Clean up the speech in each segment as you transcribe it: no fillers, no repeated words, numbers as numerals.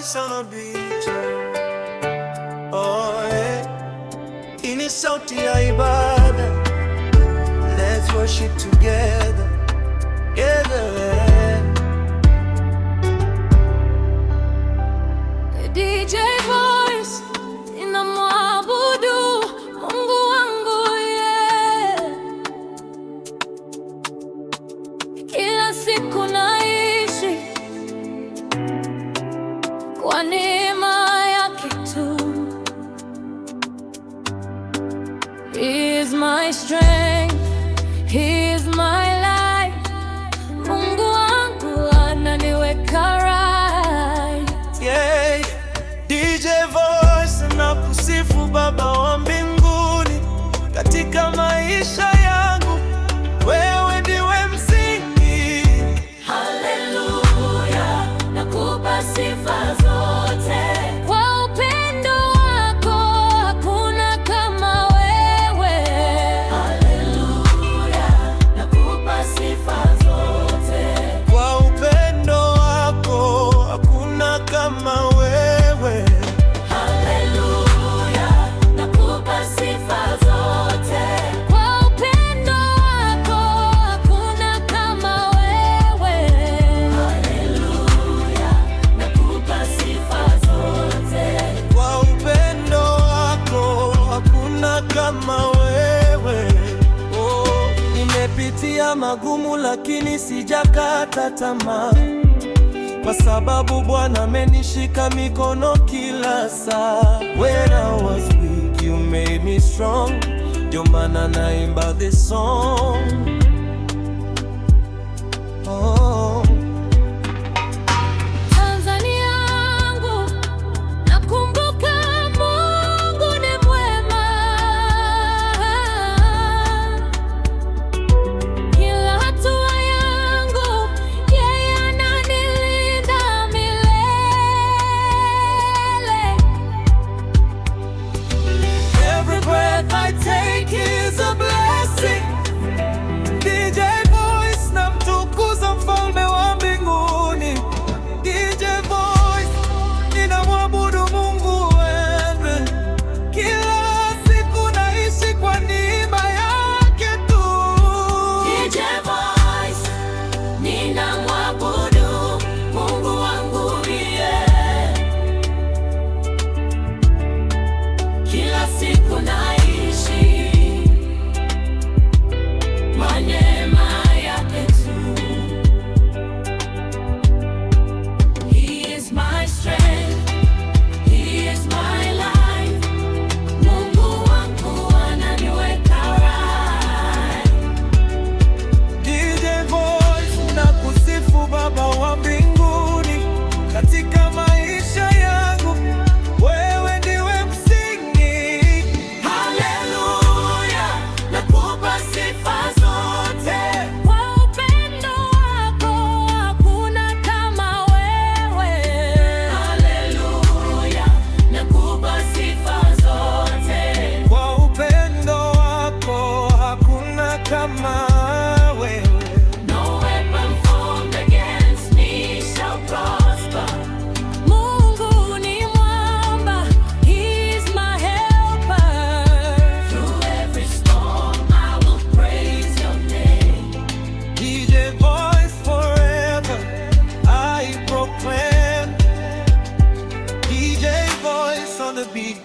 voice on a beat. Oh, yeah. Hii ni sauti ya ibada. Let's worship together. DJ Voice inamwabudu Mungu wangu, yeah. Kila siku naishi kwa neema yake tu. He is my strength, He is my life. Mungu wangu ananiweka right. Yeah. DJ Voice nakusifu Baba wa mbinguni, katika maisha yangu wewe ndiwe msingi. Haleluya, nakupa sifa zote. Kwa upendo wako hakuna kama wewe. Haleluya, nakupa sifa zote. Kwa upendo wako hakuna kama wewe. Haleluya, nakupa sifa zote. Kwa upendo wako hakuna kama wewe. Haleluya, nakupa sifa zote. Kwa upendo wako hakuna kama wewe. Oh, nimepitia magumu lakini sijakata tamaa, kwa sababu Bwana amenishika mikono kila saa. When I was weak, you made me strong. Ndio maana naimba this song. Oh. Tanzania yangu, nakumbuka Mungu ni mwema. Kila hatua yangu yeye ananilinda milele. Every breath I take is a blessing. DJ Voice namtukuza mfalme wa mbinguni. DJ Voice ninamwabudu Mungu wewe. Kila siku naishi kwa neema yake tu. DJ Voice ninamwabudu Mungu wangu, yeah. Kila siku naishi kwa neema yake tu. He is my strength, He is my life. Mungu wangu ananiweka right. DJ Voice nakusifu Baba wa mbinguni, katika maisha yangu wewe ndiwe msingi. Haleluya, nakupa sifa zote. Kwa upendo wako hakuna kama wewe. Haleluya, nakupa sifa zote. Kwa upendo wako hakuna kama wewe. No weapon formed against me shall prosper. Mungu ni mwamba, He is my helper. Through every storm I will praise your name. DJ Voice forever I proclaim. DJ Voice on the beat.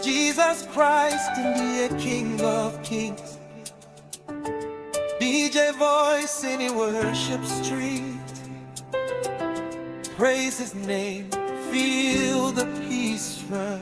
Jesus Christ ndiye King of Kings. DJ Voice in worship street. Praise His name, feel the peace run.